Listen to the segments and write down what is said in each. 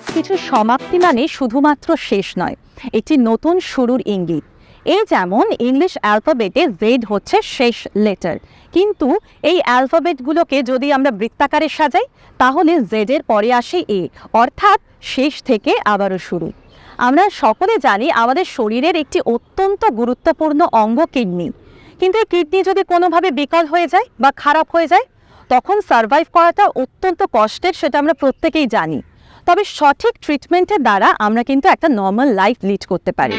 সবকিছুর সমাপ্তি মানে শুধুমাত্র শেষ নয়, একটি নতুন শুরুর ইঙ্গিত। এই যেমন ইংলিশ অ্যালফাবেটে জেড হচ্ছে শেষ লেটার, কিন্তু এই অ্যালফাবেটগুলোকে যদি আমরা বৃত্তাকারে সাজাই তাহলে জেডের পরে আসে এ, অর্থাৎ শেষ থেকে আবারও শুরু। আমরা সকলে জানি আমাদের শরীরের একটি অত্যন্ত গুরুত্বপূর্ণ অঙ্গ কিডনি, কিন্তু এই কিডনি যদি কোনোভাবে বিকল হয়ে যায় বা খারাপ হয়ে যায় তখন সার্ভাইভ করাটা অত্যন্ত কষ্টের, সেটা আমরা প্রত্যেকেই জানি। তবে সঠিক ট্রিটমেন্টের দ্বারা আমরা কিন্তু একটা নর্মাল লাইফ লিড করতে পারি।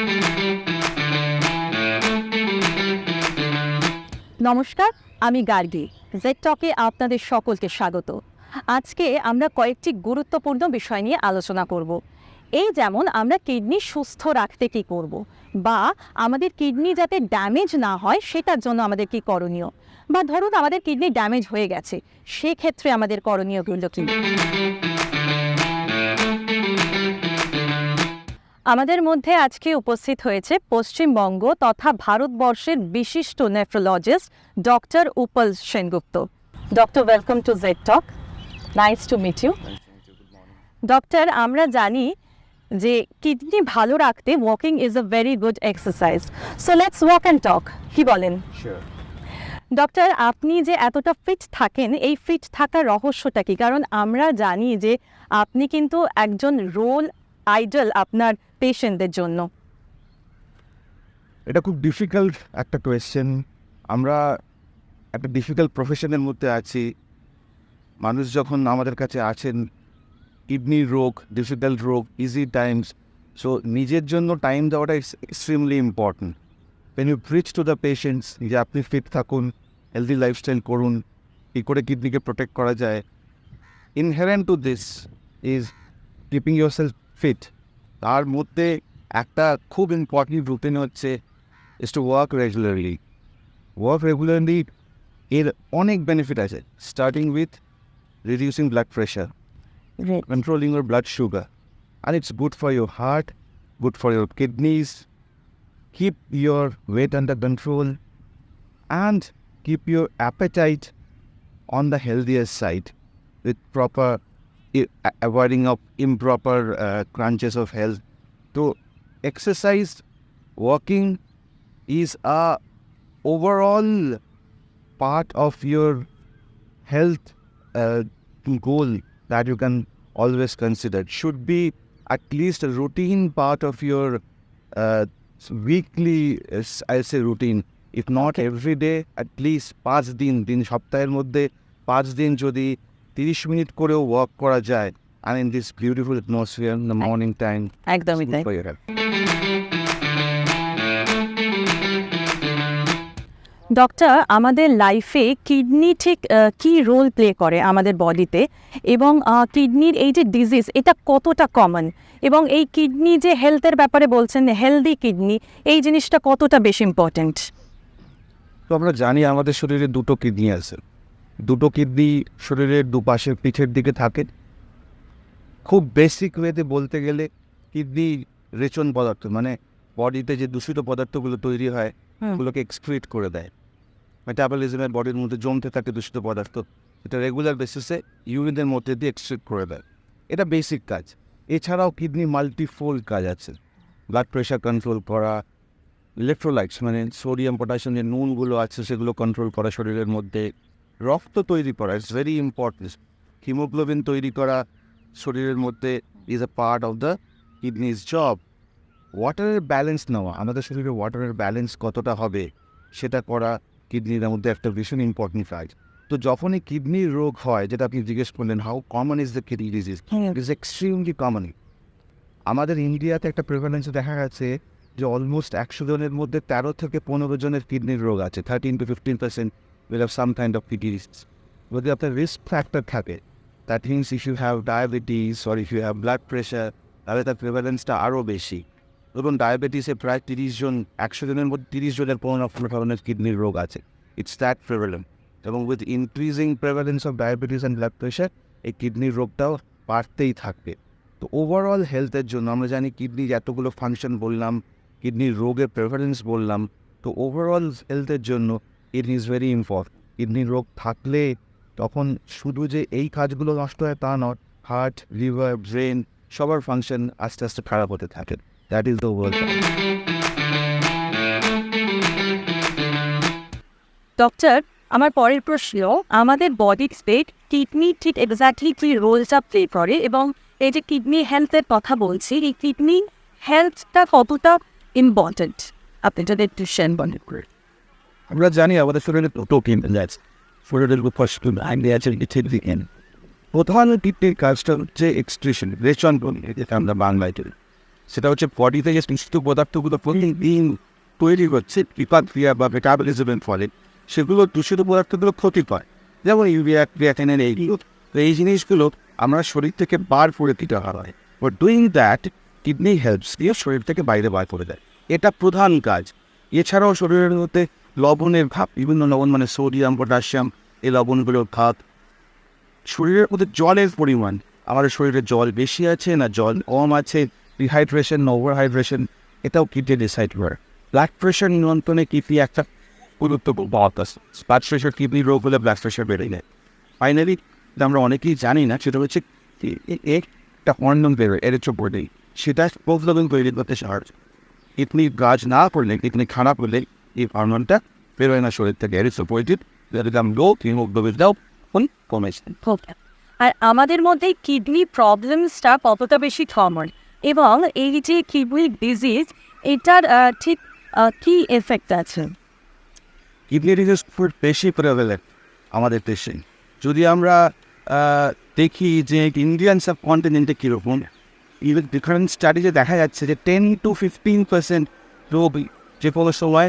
নমস্কার, আমি গার্গী। জেড টকে আপনাদের সকলকে স্বাগত। আজকে আমরা কয়েকটি গুরুত্বপূর্ণ বিষয় নিয়ে আলোচনা করব। এই যেমন আমরা কিডনি সুস্থ রাখতে কী করব, বা আমাদের কিডনি যাতে ড্যামেজ না হয় সেটার জন্য আমাদের কী করণীয়, বা ধরুন আমাদের কিডনি ড্যামেজ হয়ে গেছে সেক্ষেত্রে আমাদের করণীয়গুলো কী। আমাদের মধ্যে আজকে উপস্থিত হয়েছে পশ্চিমবঙ্গ তথা ভারতবর্ষের বিশিষ্ট nephrologist doctor Upal Sengupta. Doctor, welcome to Z talk. Nice to meet you. Doctor, আমরা জানি যে কিডনি ভালো রাখতে walking is a very good exercise. So let's walk and talk, কি বলেন? ডক্টর, আপনি যে এতটা ফিট থাকেন, এই ফিট থাকার রহস্যটা কি? কারণ আমরা জানি যে আপনি কিন্তু একজন রোল আইডল আপনার পেশেন্টদের জন্য। এটা খুব ডিফিকাল্ট একটা কোয়েশ্চেন। আমরা একটা ডিফিকাল্ট প্রফেশনের মধ্যে আছি। মানুষ যখন আমাদের কাছে আছেন কিডনির রোগ, ডিফিকাল্ট রোগ, ইজি টাইমস, সো নিজের জন্য টাইম দেওয়াটা is extremely important. When you preach to the patients যে আপনি ফিট থাকুন, হেলদি লাইফস্টাইল করুন, কী করে কিডনিকে প্রোটেক্ট করা যায়, inherent to this is keeping yourself fit. তার মধ্যে একটা খুব ইম্পর্টেন্ট রুটিন হচ্ছে is to work regularly. Work regularly এর অনেক বেনিফিট আছে, starting with reducing blood pressure, controlling your blood sugar, and it's good for your heart, good for your kidneys, keep your weight under control, and keep your appetite on the healthier side with proper avoiding of improper crunches of health. So exercise, walking is a overall part of your health goal that you can always consider. Should be at least a routine part of your weekly, I'll say routine. If not every day, at least 5 দিন সপ্তাহের মধ্যে 5 দিন যদি 30 minute করেও walk করা যায়, and in this beautiful atmosphere in the morning time, একদমই তাই। for your health. ডক্টর, আমাদের লাইফে কিডনি ঠিক কী রোল প্লে করে আমাদের বডিতে, এবং কিডনির এই যে ডিজিজ এটা কতটা কমন, এবং এই কিডনি যে হেলথের ব্যাপারে বলছেন হেলদি কিডনি, এই জিনিসটা কতটা বেশি ইম্পর্ট্যান্ট? তো আমরা জানি আমাদের শরীরে দুটো কিডনি আছে। দুটো কিডনি শরীরের দুপাশের পিঠের দিকে থাকে। খুব বেসিক ওয়েতে বলতে গেলে কিডনি রেচন পদার্থ, মানে বডিতে যে দূষিত পদার্থগুলো তৈরি হয় ওগুলোকে এক্সক্রিট করে দেয়। মেটাবলিজমের বডির মধ্যে জমতে থাকে দূষিত পদার্থ, এটা রেগুলার বেসিসে ইউরিনের মধ্যে দিয়ে এক্সক্রিট করে দেয়। এটা বেসিক কাজ। এছাড়াও কিডনি মাল্টিফোল্ড কাজ আছে। ব্লাড প্রেশার কন্ট্রোল করা, ইলেকট্রোলাইটস মানে সোডিয়াম পটাশিয়াম যে নুনগুলো আছে সেগুলো কন্ট্রোল করা শরীরের মধ্যে, রক্ত তৈরি করা, ইটস ভেরি ইম্পর্টেন্ট। হিমোগ্লোবিন তৈরি করা শরীরের মধ্যে is a part of the kidney's job. ওয়াটারের ব্যালেন্স নেওয়া, আমাদের শরীরে ওয়াটারের ব্যালেন্স কতটা হবে সেটা করা কিডনির মধ্যে একটা ভীষণ ইম্পর্টেন্ট কাজ। তো যখনই কিডনির রোগ হয়, যেটা আপনি জিজ্ঞেস করলেন how common is the kidney disease, it is extremely common. আমাদের ইন্ডিয়াতে একটা প্রেভালেন্সে দেখা গেছে যে অলমোস্ট 100 জনের মধ্যে 13 থেকে 15 জনের কিডনির রোগ আছে। 13 to 15% will have some kind of kidney disease. যদি আপনার রিস্ক ফ্যাক্টর থাকে, that means if you have diabetes or if you have blood pressure, তাহলে তার প্রেভালেন্সটা আরও বেশি। এবং ডায়াবেটিসে প্রায় 30 জন, 100 জনের মধ্যে 30 জনের কোনো না কোনো ধরনের কিডনির রোগ আছে। It's that prevalent. এবং with increasing prevalence of diabetes and blood pressure এই কিডনির রোগটাও বাড়তেই থাকবে। তো ওভারঅল হেলথের জন্য আমরা জানি কিডনির এতগুলো ফাংশন বললাম, কিডনির রোগের প্রেফারেন্স বললাম, তো ওভারঅল হেলথের জন্য কিডনি ইজ ভেরি ইম্পর্টেন্ট। কিডনির রোগ থাকলে তখন শুধু যে এই কাজগুলো নষ্ট হয় তা নয়, হার্ট, লিভার, ব্রেন সবার ফাংশন আস্তে আস্তে খারাপ হতে থাকে। That is the world. Doctor, আমার পরের প্রশ্ন, আমাদের বডিতে কিডনি ঠিক এক্স্যাক্টলি কী রোলটা প্লে করে, এবং এই যে কিডনি হেলথের কথা বলছি, এই কিডনি হেলথটা কতটা ইম্পর্টেন্ট আপনি যদি একটু শেয়ার করেন। আমরা জানি আমাদের শরীরে দুটো কিডনি আছে, শরীরের ফার্স্ট আছে। প্রধান কিডনির কাজটা হচ্ছে এক্সক্রিশন, রেচন বলি যেটা আমরা বাংলায় বলি। সেটা হচ্ছে বডিতে যে দূষিত পদার্থগুলো প্রতিদিন তৈরি হচ্ছে বিপাক ক্রিয়া বা মেটাবলিজমের ফলে, সেগুলো দূষিত পদার্থগুলো ক্ষতি করে, যেমন ইউরিয়া, ক্রিয়াটিনিন, এইগুলো। তো এই জিনিসগুলো আমরা শরীর থেকে বার করে দিতে হয়। But doing that kidney helps দিয়ে শরীর থেকে বাইরে বার করে দেয়, এটা প্রধান কাজ। এছাড়াও শরীরের মধ্যে লবণের ভাব, বিভিন্ন লবণ মানে সোডিয়াম, পটাশিয়াম, এই লবণগুলোর ভাব। শরীরের মধ্যে জলের পরিমাণ, আমাদের শরীরে জল বেশি আছে না জল কম আছে, ডিহাইড্রেশন না ওভারহাইড্রেশন, এটাও কিডনি ডিসাইড করে। ব্লাড প্রেশার নিয়ন্ত্রণে কিডনি একটা গুরুত্বপূর্ণ পথ আছে। ব্লাড প্রেশার, কিডনি রোগ হলে ব্লাড প্রেশার বেড়ে যায়। ফাইনালি আমরা অনেকেই জানি না, সেটা হচ্ছে একটা হরমোন বেরোয় এরিথ্রোপয়েটিন, সেটা হিমোগ্লোবিন তৈরি করতে সাহায্য। কিডনি কাজ না করলে, কিডনি খারাপ হলে এই হরমোনটা বেরোয় না শরীর থেকে, এরিথ্রোপয়েটিন, লো হিমোগ্লোবিনটাও কমেছে। ওকে, আর আমাদের মধ্যে কিডনি প্রবলেমসটা কতটা বেশি কমন, এবং এই যে কিডনি ডিজিজ, এটার ঠিক কী এফেক্ট আছে? কিডনি ডিজিজ খুব বেশি প্রেভেলেন্ট আমাদের দেশে। যদি আমরা দেখি যে ইন্ডিয়ান সাবকন্টিনেন্টে কীরকম, ইভেন ডিফারেন্ট স্টাডিজে দেখা যাচ্ছে যে 10 to 15% রোগ যে কোনো সময়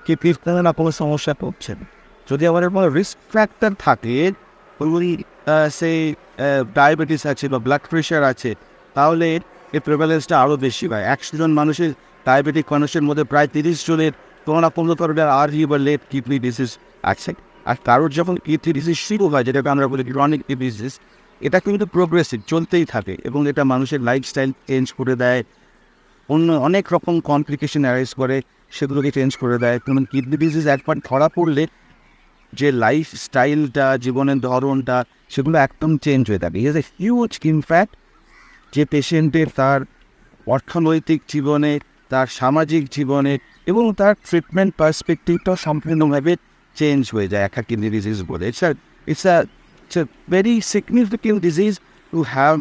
কিডনির না কোনো সমস্যা হচ্ছে। যদি আমাদের কোনো রিস্ক ফ্যাক্টর থাকে, ওই সেই ডায়াবেটিস আছে বা ব্লাড প্রেশার আছে, তাহলে এর প্রেভেলেন্সটা আরও বেশি হয়। 100 জন মানুষের, ডায়াবেটিক মানুষের মধ্যে প্রায় 30 জনের কোনো না কোনো ধরনের আর্লি বা লেট কিডনি ডিজিজ আছে। আর কারোর যখন কিডনি ডিজিজ শুরু হয়, যেটাকে আমরা বলি ক্রনিক কিডনি ডিজিজ, এটা কিন্তু প্রোগ্রেসিভ, চলতেই থাকে, এবং এটা মানুষের লাইফস্টাইল চেঞ্জ করে দেয়, অন্য অনেক রকম কমপ্লিকেশন অ্যারাইজ করে, সেগুলোকে চেঞ্জ করে দেয়। কারণ কিডনি ডিজিজ একবার ধরা পড়লে যে লাইফস্টাইলটা, জীবনের ধরনটা, সেগুলো একদম চেঞ্জ হয়ে থাকে। ইজ এ হিউজ ইমপ্যাক্ট যে পেশেন্টের তার অর্থনৈতিক জীবনে, তার সামাজিক জীবনে, এবং তার ট্রিটমেন্ট পার্সপেক্টিভটাও সম্পূর্ণভাবে চেঞ্জ হয়ে যায় একটা কিডনি ডিজিজ বলে। It's a very significant disease to have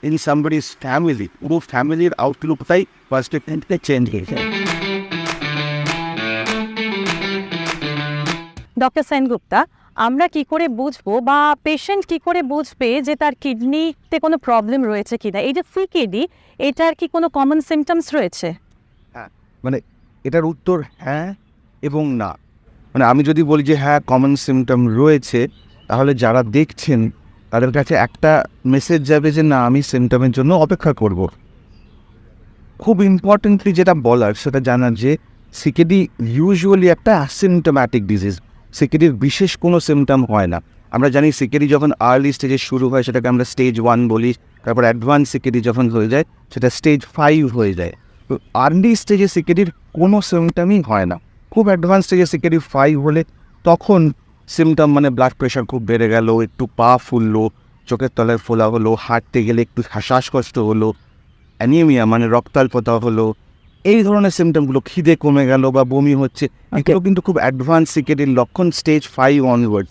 in somebody's family. পুরো ফ্যামিলির আউটলুকটাই পার্সপেক্টিভটা চেঞ্জ হয়ে যায়। ডক্টর সেনগুপ্তা, আমরা কি করে বুঝবো বা পেশেন্ট কি করে বুঝবে যে তার কিডনিতে কোনো প্রবলেম রয়েছে কিনা? এই যে সিকেডি, এটার কি কোনো কমন সিমটমস রয়েছে? হ্যাঁ, মানে এটার উত্তর হ্যাঁ এবং না। মানে আমি যদি বলি যে হ্যাঁ কমন সিমটম রয়েছে, তাহলে যারা দেখছেন তাদের কাছে একটা মেসেজ যাবে যে না, আমি সিমটমের জন্য অপেক্ষা করব। খুব ইম্পর্টেন্টলি যেটা বলার, সেটা জানার যে সিকেডি ইউজুয়ালি একটা অ্যাসিমটোম্যাটিক ডিজিজ। সিকেডির বিশেষ কোনো সিমটম হয় না। আমরা জানি সিকেডি যখন আর্লি স্টেজে শুরু হয়, সেটাকে আমরা স্টেজ 1 বলি। তারপর অ্যাডভান্স সিকেডি যখন হয়ে যায়, সেটা স্টেজ 5 হয়ে যায়। তো আর্লি স্টেজে সিকেডির কোনো সিমটমই হয় না। খুব অ্যাডভান্স স্টেজে সিকেডি 5 হলে তখন সিমটম মানে ব্লাড প্রেশার খুব বেড়ে গেল, একটু পা ফুললো, চোখের তলায় ফোলা হলো, হাঁটতে গেলে একটু শ্বাসকষ্ট হলো, অ্যানিমিয়া মানে রক্তাল্পতা হলো, এই ধরনের সিমটমগুলো, খিদে কমে গেল বা বমি হচ্ছে, এগুলো কিন্তু খুব অ্যাডভান্স সিকেডির লক্ষণ, স্টেজ 5 অনওয়ার্ড।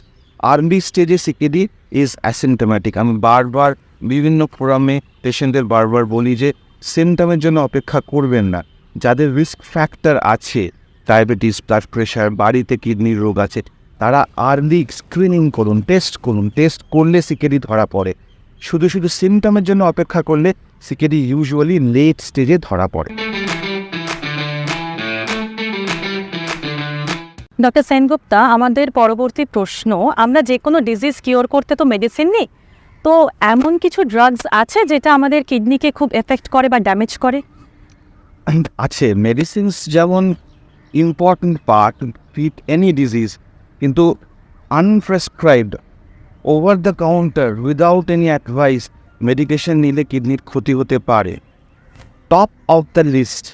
আর্লি স্টেজে সিকেডি ইজ অ্যাসিমটোম্যাটিক। আমি বারবার বিভিন্ন ফোরামে পেশেন্টদের বারবার বলি যে সিমটমের জন্য অপেক্ষা করবেন না। যাদের রিস্ক ফ্যাক্টর আছে, ডায়াবেটিস, ব্লাড প্রেশার, বাড়িতে কিডনির রোগ আছে, তারা আর্লি স্ক্রিনিং করুন, টেস্ট করুন। টেস্ট করলে সিকেডি ধরা পড়ে। শুধু শুধু সিমটমের জন্য অপেক্ষা করলে সিকেডি ইউজুয়ালি লেট স্টেজে ধরা পড়ে। ডক্টর সেনগুপ্তা, আমাদের পরবর্তী প্রশ্ন, আমরা যে কোনো ডিজিজ কিওর করতে তো মেডিসিন নেই, তো এমন কিছু ড্রাগস আছে যেটা আমাদের কিডনিকে খুব এফেক্ট করে বা ড্যামেজ করে? আছে, মেডিসিনস যেমন important part treat any disease, কিন্তু unprescribed, over the counter, without any advice medication নিলে কিডনির ক্ষতি হতে পারে। Top of the list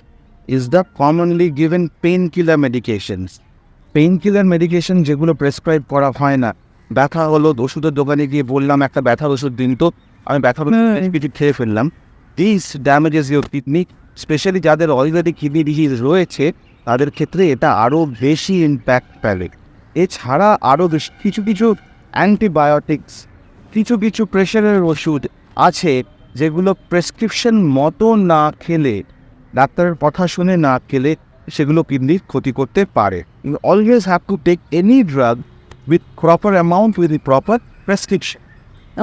is the commonly given painkiller medications. Painkiller medication যেগুলো প্রেসক্রাইব করা হয় না, ব্যথা হলো, ওষুধের দোকানে গিয়ে বললাম একটা ব্যথার ওষুধ দিন, তো আমি ব্যথার ওষুধ কিছু খেয়ে ফেললাম, this damages your kidney, specially যাদের অলরেডি কিডনি ডিজিজ রয়েছে তাদের ক্ষেত্রে এটা আরও বেশি ইম্প্যাক্ট ফেলে। এছাড়া আরও বেশ কিছু কিছু অ্যান্টিবায়োটিক্স, কিছু কিছু প্রেশারের ওষুধ আছে যেগুলো প্রেসক্রিপশন মতো না খেলে, ডাক্তারের কথা শুনে না খেলে সেগুলো কিডনির ক্ষতি করতে পারে। You always have to take any drug with proper amount, with the proper prescription.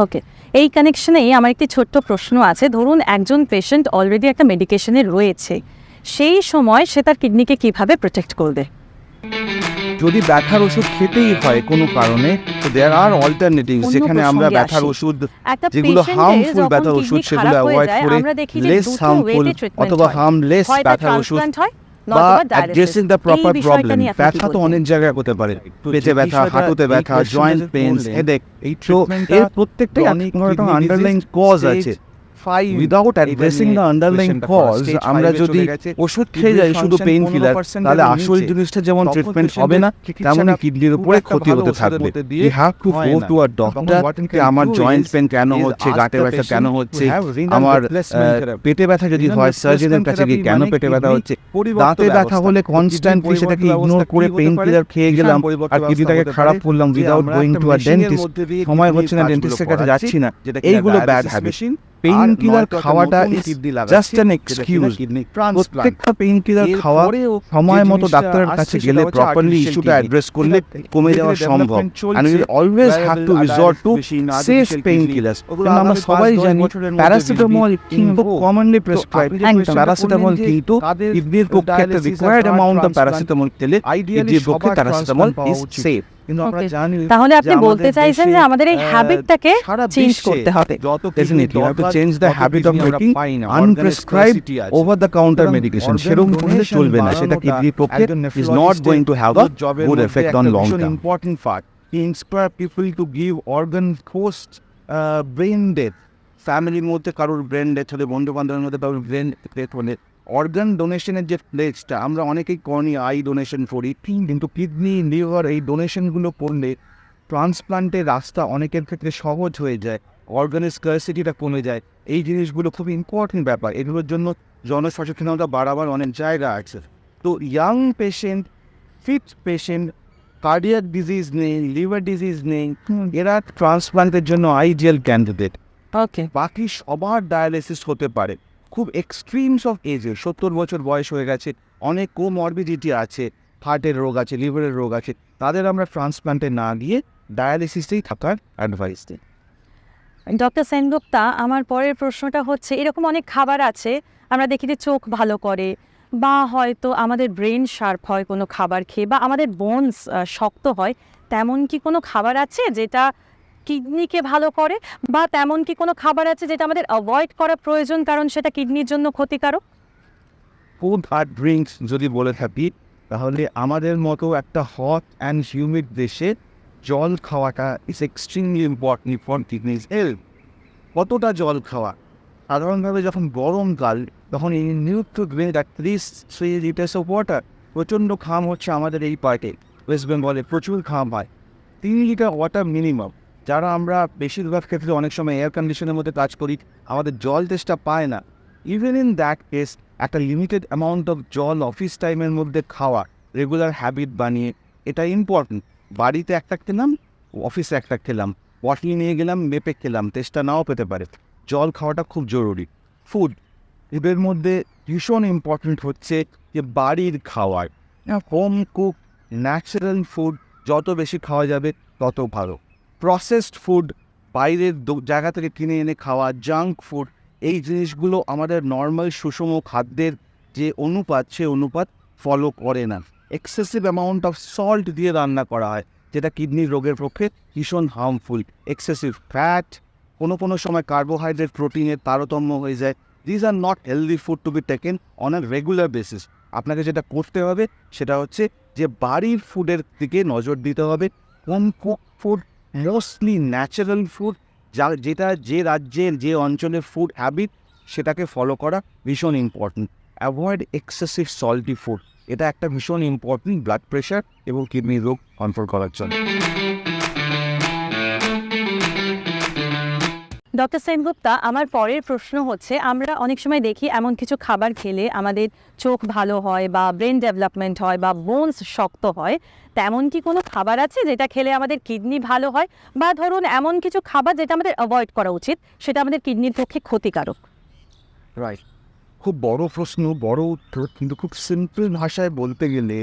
Okay, এই কানেকশনেই আমার একটি ছোট্ট প্রশ্ন আছে। ধরুন একজন পেশেন্ট অলরেডি একটা মেডিকেশনে রয়েছে, সেই সময় সে তার কিডনিকে কিভাবে প্রোটেক্ট করবে? যদি ব্যথার ওষুধ খেতেই হয় কোনো কারণে, তো দেয়ার আর অল্টারনেটিভস, অন্য যেখানে আমরা প্রসঙ্গে ব্যথার আসি। ওষুধ একটা যেগুলো patient-এর হার্মফুল যখন ব্যথার kidney ওষুধ সেগুলো খারাপ হয়ে অ্যাভয়েড যায়, করে আমরা দেখি যে লেস দুটো হার্মফুল way-তে treatment অথবা হয়। হার্মলেস হয় তার ব্যথার ওষুধ transplant হয়, বা নয়তোবা dialysis। অ্যাড্রেসিং দ্য এই প্রপার বিষয়টা প্রবলেম। নিয়ে আপনি কি ব্যথা তো বলবেন? অনেক জায়গায় হতে পারে, পেটে ব্যথা, হাঁটুতে ব্যথা, জয়েন্ট পেইনস, হেডেক, এই তো ট্রিটমেন্টটা এর প্রত্যেকটাই কোনো একটা আন্ডারলাইং কজ আছে। Without addressing the underlying cause আমরা যদি ওষুধ খেয়ে যাই শুধু পেইন কিলার, তাহলে আসল জিনিসটা যেমন ট্রিটমেন্ট হবে না, তেমনই কিডনির উপরে ক্ষতি হতে থাকবে। You have to go to a doctor, আমার জয়েন্ট পেন কেন হচ্ছে, গাঁটে ব্যথা কেন হচ্ছে, আমার পেটে ব্যথা যদি হয় সার্জনের কাছে গিয়ে কেন পেটে ব্যথা হচ্ছে, দাঁতে ব্যথা হলে কনস্ট্যান্টলি সেটাকে ইগনোর করে পেইন কিলার খেয়ে গেলাম আর কিডনিটাকে খারাপ করলাম without going to a dentist, সময় হচ্ছে না ডেন্টিস্টের কাছে যাচ্ছি না, এইগুলো ব্যাড হ্যাবিট। পেইন কিলার খাওয়াটা জাস্ট অ্যান এক্সকিউজ। প্রত্যেকটা পেইন কিলার খাওয়া সময় মতো ডাক্তারের কাছে গেলে প্রপারলি ইস্যুটা অ্যাড্রেস করলে কমে যাওয়া সম্ভব। And we always have to resort to safe painkillers. কিন্তু আমরা সবাই জানি প্যারাসিটামল কিন্তু কমনলি প্রেসক্রাইব। প্যারাসিটামল কিন্তু কিডনির পক্ষে একটা রিকোয়ার্ড অ্যামাউন্ট অফ প্যারাসিটামল খেলে কিডনির পক্ষে প্যারাসিটামল ইজ সেফ। কিন্তু আমরা Okay. জানি তাহলে আপনি বলতে চাইছেন যে আমাদের এই হ্যাবিটটাকে চেঞ্জ করতে হবে। Definitely, you have to change the habit of taking unprescribed over-the-counter medication. সেরকম করলে চলবে না, সেটা কিডনির পক্ষে is not going to have a good effect on long term. Important fact, he inspire people to give organ post brain death. ফ্যামিলির মধ্যে কারোর ব্রেন ডেথ হলে, বন্ধু বান্ধবের মধ্যে কারোর ব্রেন ডেথ হলে অর্গান ডোনেশনের যে প্লেজটা, আমরা অনেকেই কর্নি আই ডোনেশন করি, কিন্তু কিডনি, লিভার এই ডোনেশনগুলো করলে ট্রান্সপ্লান্টের রাস্তা অনেকের ক্ষেত্রে সহজ হয়ে যায়, অর্গানের স্কারসিটিটা কমে যায়। এই জিনিসগুলো খুব ইম্পর্টেন্ট ব্যাপার, এগুলোর জন্য জনসচেতনতা বাড়াবার অনেক জায়গা আছে। তো young patient, fit patient, cardiac disease নেই, লিভার ডিজিজ নেই, এরা ট্রান্সপ্লান্টের জন্য আইডিয়াল ক্যান্ডিডেট। ওকে, বাকি সবার ডায়ালিসিস হতে পারে। খুব এক্সট্রিমস অফ এজে, 70 বছর বয়স হয়ে গেছে, অনেক কোমরবিডিটি আছে, হার্টের রোগ আছে, লিভারের রোগ আছে, তাদের আমরা ট্রান্সপ্লান্টে না গিয়ে ডায়ালিসিসেই থাকার অ্যাডভাইস দিই। ডক্টর সেনগুপ্তা, আমার পরের প্রশ্নটা হচ্ছে, এরকম অনেক খাবার আছে আমরা দেখি যে চোখ ভালো করে, বা হয়তো আমাদের ব্রেন শার্প হয় কোনো খাবার খেয়ে, বা আমাদের বোনস শক্ত হয়, তেমন কি কোনো খাবার আছে যেটা কিডনিকে ভালো করে, বা তেমন কি কোনো খাবার আছে যেটা আমাদের অ্যাভয়েড করা প্রয়োজন কারণ সেটা কিডনির জন্য ক্ষতিকারক? ফুড আর ড্রিঙ্কস যদি বলে থাকি, তাহলে আমাদের মতো একটা হট অ্যান্ড হিউমিড দেশে জল খাওয়াটা is extremely important for kidney's health. কতটা জল খাওয়া? সাধারণভাবে যখন গরমকাল, তখন এই need to drink at least 3 litres of water. প্রচণ্ড ঘাম হচ্ছে আমাদের এই পার্টে, ওয়েস্ট বেঙ্গলে প্রচুর ঘাম হয়, 3 লিটার ওয়াটার মিনিমাম। যারা আমরা বেশিরভাগ ক্ষেত্রে অনেক সময় এয়ার কন্ডিশনের মধ্যে কাজ করি, আমাদের জল তেষ্টা পায় না। ইভেন ইন দ্যাট কেস একটা লিমিটেড অ্যামাউন্ট অফ জল অফিস টাইমের মধ্যে খাওয়া, রেগুলার হ্যাবিট বানিয়ে, এটা ইম্পর্টেন্ট। বাড়িতে একটা খেলাম, অফিসে একটা খেলাম, বটল নিয়ে গেলাম, মেপে খেলাম, তেষ্টা নাও পেতে পারে। জল খাওয়াটা খুব জরুরি। ফুড, এদের মধ্যে ভীষণ ইম্পর্টেন্ট হচ্ছে যে বাড়ির খাওয়ার, হোম কুক ন্যাচারাল ফুড যত বেশি খাওয়া যাবে তত ভালো। প্রসেসড ফুড, বাইরের জায়গা থেকে কিনে এনে খাওয়া, জাঙ্ক ফুড, এই জিনিসগুলো আমাদের নর্মাল সুষম খাদ্যের যে অনুপাত, সে অনুপাত ফলো করে না। এক্সেসিভ অ্যামাউন্ট অফ সল্ট দিয়ে রান্না করা হয়, যেটা কিডনির রোগের পক্ষে ভীষণ হার্মফুল। এক্সেসিভ ফ্যাট, কোনো সময় কার্বোহাইড্রেট প্রোটিনের তারতম্য হয়ে যায়। These are not healthy food to be taken on a regular basis. আপনাকে যেটা করতে হবে সেটা হচ্ছে যে বাড়ির ফুডের দিকে নজর দিতে হবে। Home cook food, mostly natural food, যেটা যে রাজ্যের যে অঞ্চলের ফুড হ্যাবিট সেটাকে ফলো করা ভীষণ important. Avoid excessive salty food, এটা একটা ভীষণ ইম্পর্টেন্ট ব্লাড প্রেশার এবং কিডনির রোগ কন্ট্রোল করার জন্য। ডক্টর সেনগুপ্তা, আমার পরের প্রশ্ন হচ্ছে, আমরা অনেক সময় দেখি এমন কিছু খাবার খেলে আমাদের চোখ ভালো হয় বা ব্রেন ডেভেলপমেন্ট হয় বা বোনস শক্ত হয়, তেমন কি কোনো খাবার আছে যেটা খেলে আমাদের কিডনি ভালো হয়? বা ধরুন এমন কিছু খাবার যেটা আমাদের অ্যাভয়েড করা উচিত, সেটা আমাদের কিডনির পক্ষে ক্ষতিকারক? রাইট, খুব বড় প্রশ্ন, বড় উত্তর, কিন্তু খুব সিম্পল ভাষায় বলতে গেলে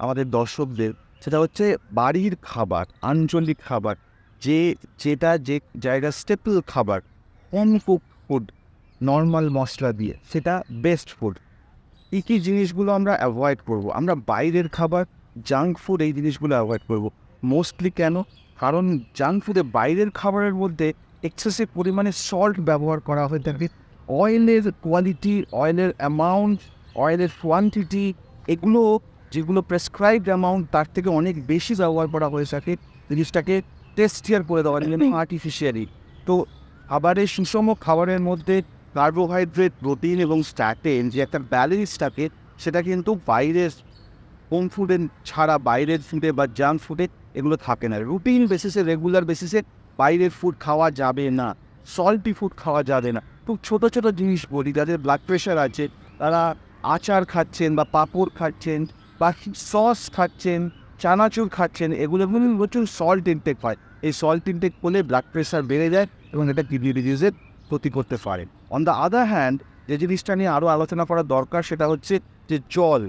আমাদের দর্শকদের, সেটা হচ্ছে বাড়ির খাবার, আঞ্চলিক খাবার, যেটা যে জায়গার স্টেপল খাবার, হোম কুক ফুড, নর্মাল মশলা দিয়ে, সেটা বেস্ট ফুড। কী জিনিসগুলো আমরা অ্যাভয়েড করব? আমরা বাইরের খাবার, জাঙ্ক ফুড, এই জিনিসগুলো অ্যাভয়েড করব। মোস্টলি কেন? কারণ জাঙ্ক ফুডে, বাইরের খাবারের মধ্যে এক্সেসিভ পরিমাণে সল্ট ব্যবহার করা হয়ে থাকে। অয়েলের কোয়ালিটি, অয়েলের অ্যামাউন্ট, অয়েলের কোয়ান্টিটি, এগুলো যেগুলো প্রেসক্রাইবড অ্যামাউন্ট, তার থেকে অনেক বেশি ব্যবহার করা হয়ে থাকে জিনিসটাকে টেস্টিয়ার করে দেওয়ার জন্য, আর্টিফিশিয়ালি। তো খাবারের, সুষম খাবারের মধ্যে কার্বোহাইড্রেট, প্রোটিন এবং স্ট্যাটিন যে একটা ব্যালেন্স থাকে, সেটা কিন্তু বাইরের হোম ফুডে ছাড়া, বাইরের ফুডে বা জাঙ্ক ফুডে এগুলো থাকে না। রুটিন বেসিসে, রেগুলার বেসিসে বাইরের ফুড খাওয়া যাবে না, সল্টি ফুড খাওয়া যাবে না। খুব ছোটো ছোটো জিনিস বলি, যাদের ব্লাড প্রেশার আছে তারা আচার খাচ্ছেন বা পাঁপড় খাচ্ছেন বা সস খাচ্ছেন, চানাচুর খাচ্ছেন, এগুলো প্রচুর সল্ট ইনটেক হয়। এই সল্ট ইনটেক করলে ব্লাড প্রেশার বেড়ে যায় এবং এটা কিডনি ডিজিজের ক্ষতি করতে পারে। অন দ্য আদার হ্যান্ড, যে জিনিসটা নিয়ে আরও আলোচনা করা দরকার, সেটা হচ্ছে যে জল।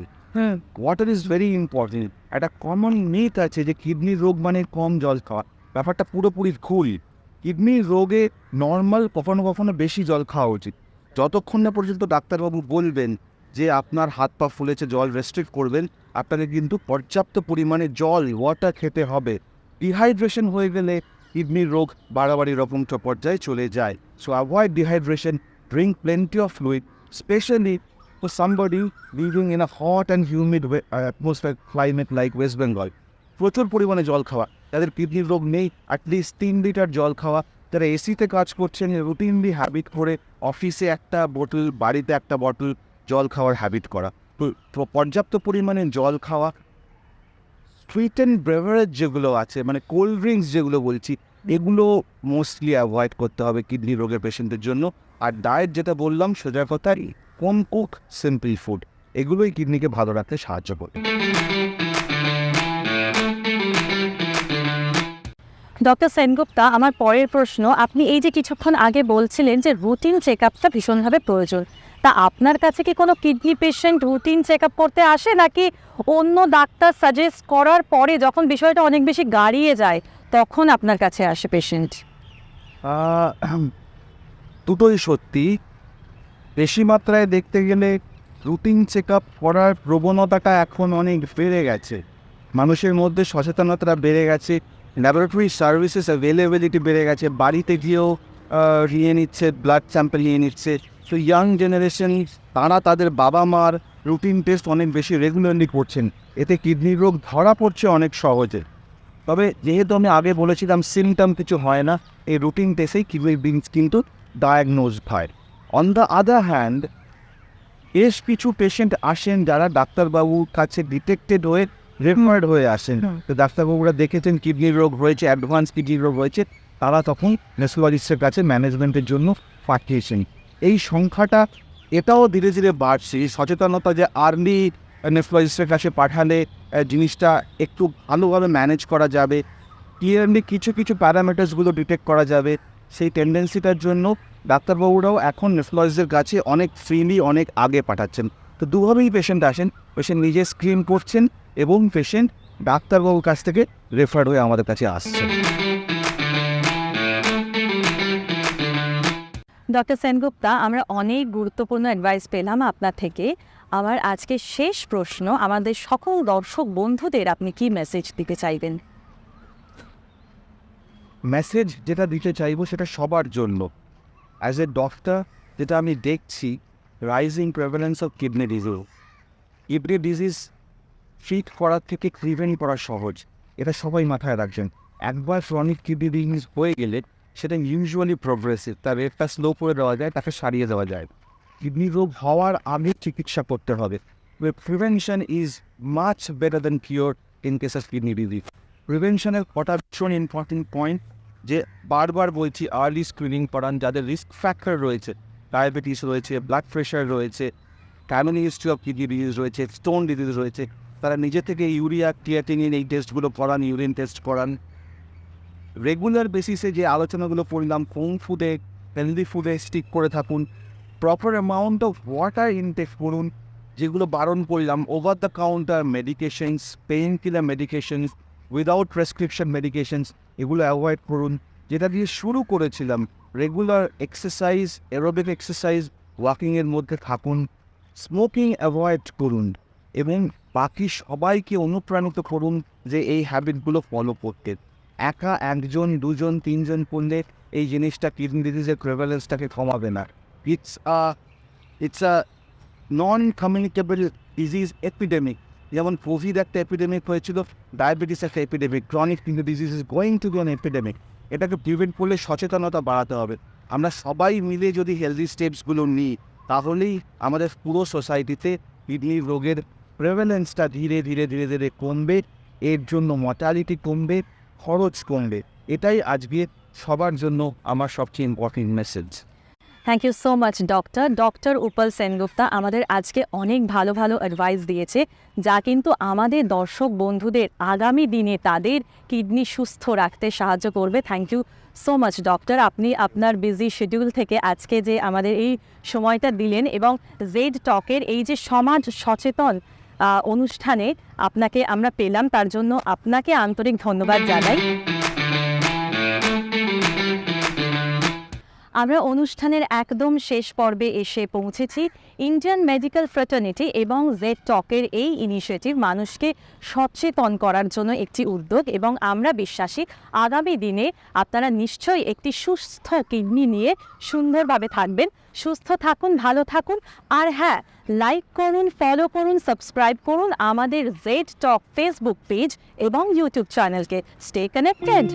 Water is very important. একটা কমন মিথ আছে যে কিডনির রোগ মানে কম জল খাওয়া। ব্যাপারটা পুরোপুরি ভুল। কিডনির রোগে নর্মাল কখনো কখনো বেশি জল খাওয়া উচিত। যতক্ষণ না পর্যন্ত ডাক্তারবাবু বলবেন যে আপনার হাত পা ফুলেছে, জল রেস্ট্রিক্ট করবেন, আপনাকে কিন্তু পর্যাপ্ত পরিমাণে জল, ওয়াটার খেতে হবে। ডিহাইড্রেশন হয়ে গেলে কিডনির রোগ বাড়াবাড়ি রকম পর্যায়ে চলে যায়। So avoid dehydration, drink plenty of fluid, specially for somebody living in a hot and humid atmospheric climate like West Bengal. প্রচুর পরিমাণে জল খাওয়া। যাদের কিডনির রোগ নেই, অ্যাটলিস্ট 3 লিটার জল খাওয়া। যারা এসিতে কাজ করছেন, রুটিনলি হ্যাবিট করে অফিসে একটা বোতল, বাড়িতে একটা বটল জল খাওয়ার হ্যাবিট করা। তো পর্যাপ্ত পরিমাণে জল খাওয়া। সুইট অ্যান্ড বেভারেজ যেগুলো আছে, মানে কোল্ড ড্রিঙ্কস যেগুলো বলছি, এগুলো মোস্টলি অ্যাভয়েড করতে হবে কিডনি রোগের পেশেন্টের জন্য। আর ডায়েট যেটা বললাম, সোজা কথাই হোম কুক সিম্পল ফুড, এগুলোই কিডনিকে ভালো রাখতে সাহায্য করে। ডক্টর সেনগুপ্তা, আমার পরের প্রশ্ন, আপনি এই যে কিছুক্ষণ আগে বলছিলেন যে রুটিন চেক আপটা ভীষণভাবে প্রয়োজন, তা আপনার কাছে কি কোনো kidney patient routine check up করতে আসে, নাকি অন্য ডাক্তার সাজেস্ট করার পরে যখন বিষয়টা অনেক বেশি গাড়িয়ে যায় তখন আপনার কাছে আসে পেশেন্ট? দুটোই সত্যি। বেশি মাত্রায় দেখতে গেলে রুটিন চেক আপ করার প্রবণতাটা এখন অনেক বেড়ে গেছে। মানুষের মধ্যে সচেতনতা বেড়ে গেছে, ল্যাবরেটরি সার্ভিসেস অ্যাভেলেবিলিটি বেড়ে গেছে, বাড়িতে গিয়েও নিয়ে নিচ্ছে, ব্লাড স্যাম্পল নিয়ে নিচ্ছে। তো ইয়াং জেনারেশন, তারা তাদের বাবা মার রুটিন টেস্ট অনেক বেশি রেগুলারলি করছেন। এতে কিডনির রোগ ধরা পড়ছে অনেক সহজে। তবে যেহেতু আমি আগে বলেছিলাম সিমটম কিছু হয় না, এই রুটিন টেস্টেই কিন্তু ডায়াগনোজড হয়। অন দ্য আদার হ্যান্ড, বেশ কিছু পেশেন্ট আসেন যারা ডাক্তারবাবুর কাছে ডিটেক্টেড হয়ে রেফার্ড হয়ে আসেন। তো ডাক্তারবাবুরা দেখেছেন কিডনির রোগ হয়েছে, অ্যাডভান্স কিডনির রোগ হয়েছে, তারা তখন নেফ্রোলজিস্টের কাছে ম্যানেজমেন্টের জন্য পাঠিয়েছেন। এই সংখ্যাটা এটাও ধীরে ধীরে বাড়ছে, সচেতনতা যে আর্লি নেফ্রোলজিস্টের কাছে পাঠালে জিনিসটা একটু ভালোভাবে ম্যানেজ করা যাবে, ক্লিয়ারলি কিছু কিছু প্যারামিটার্সগুলো ডিটেক্ট করা যাবে, সেই টেন্ডেন্সিটার জন্য ডাক্তারবাবুরাও এখন নেফ্রোলজিস্টের কাছে অনেক ফ্রিলি, অনেক আগে পাঠাচ্ছেন। তো দুভাবেই পেশেন্ট আসেন, পেশেন্ট নিজে স্ক্রিন করছেন এবং পেশেন্ট ডাক্তারবাবুর কাছ থেকে রেফার্ড হয়ে আমাদের কাছে আসছেন। ডক্টর সেনগুপ্তা, আমরা অনেক গুরুত্বপূর্ণ অ্যাডভাইস পেলাম আপনার থেকে। আমার আজকে শেষ প্রশ্ন, আমাদের সকল দর্শক বন্ধুদের আপনি কি মেসেজ দিতে চাইবেন? মেসেজ যেটা দিতে চাইবো সেটা সবার জন্য। অ্যাজ এ ডক্টর, যেটা আমি দেখছি, rising prevalence of kidney disease. Kidney disease treat করার থেকে প্রিভেন্ট করা সহজ, এটা সবাই মাথায় রাখবেন। একবার ক্রনিক কিডনি ডিজিজ হয়ে গেলে সেটা ইউজুয়ালি প্রোগ্রেসিভ, তার রেটটা স্লো করে দেওয়া যায়, তাকে সারিয়ে দেওয়া যায়। কিডনি রোগ হওয়ার আগে চিকিৎসা করতে হবে। Prevention is much better than cure in case of kidney disease. প্রিভেনশনের কটা ভীষণ ইম্পর্টেন্ট পয়েন্ট। যে বারবার বলছি আর্লি স্ক্রিনিং করান, যাদের রিস্ক ফ্যাক্টর রয়েছে, ডায়াবেটিস রয়েছে, ব্লাড প্রেশার রয়েছে, family history of kidney disease রয়েছে, স্টোন ডিজিজ রয়েছে, তারা নিজে থেকে ইউরিয়া, ক্রিয়াটিনিন এই টেস্টগুলো করান, ইউরিন টেস্ট করান। রেগুলার বেসিসে যে আলোচনাগুলো করলাম, হোম ফুডে, হেলদি ফুডে স্টিক করে থাকুন, proper amount of water intact করুন, যেগুলো বারণ করলাম, over the counter medications, pain killer medications, without prescription medications, এগুলো অ্যাভয়েড করুন। যেটা দিয়ে শুরু করেছিলাম, রেগুলার এক্সারসাইজ, অ্যারোবিক এক্সারসাইজ, ওয়াকিংয়ের মধ্যে থাকুন, স্মোকিং অ্যাভয়েড করুন এবং বাকি সবাইকে অনুপ্রাণিত করুন যে এই হ্যাবিটগুলো ফলো করতে। একা একজন, দুজন, তিনজন করলে এই জিনিসটা কিডনি ডিজিজের প্রেভালেন্সটাকে কমাবে না। It's a non communicable disease epidemic. যেমন কোভিড একটা এপিডেমিক হয়েছিল, ডায়াবেটিস একটা epidemic, chronic kidney disease is going to be an epidemic. এটাকে প্রিভেন্ট করলে সচেতনতা বাড়াতে হবে। আমরা সবাই মিলে যদি হেলদি স্টেপসগুলো নিই, তাহলেই আমাদের পুরো সোসাইটিতে কিডনি রোগের প্রেভেলেন্সটা ধীরে ধীরে ধীরে ধীরে কমবে, এর জন্য মর্টালিটি কমবে, খরচ কমবে। এটাই আজকে সবার জন্য আমার সবচেয়ে important message. Thank you so much doctor Utpal Sengupta আমাদের আজকে অনেক ভালো ভালো অ্যাডভাইস দিয়েছে, যা কিন্তু আমাদের দর্শক বন্ধুদের আগামী দিনে তাদের কিডনি সুস্থ রাখতে সাহায্য করবে। Thank you so much doctor, আপনি আপনার বিজি শিডিউল থেকে আজকে যে আমাদের এই সময়টা দিলেন এবং জেড টকের এই যে সমাজ সচেতন অনুষ্ঠানে আপনাকে আমরা পেলাম, তার জন্য আপনাকে আন্তরিক ধন্যবাদ জানাই। আমরা অনুষ্ঠানের একদম শেষ পর্বে এসে পৌঁছেছি। ইন্ডিয়ান মেডিকেল ফ্রেটার্নিটি এবং জেড টকের এই ইনিশিয়েটিভ মানুষকে সচেতন করার জন্য একটি উদ্যোগ এবং আমরা বিশ্বাসী আগামী দিনে আপনারা নিশ্চয়ই একটি সুস্থ কিডনি নিয়ে সুন্দরভাবে থাকবেন। সুস্থ থাকুন, ভালো থাকুন, আর হ্যাঁ, লাইক করুন, ফলো করুন, সাবস্ক্রাইব করুন আমাদের জেড টক ফেসবুক পেজ এবং ইউটিউব চ্যানেলকে। Stay connected.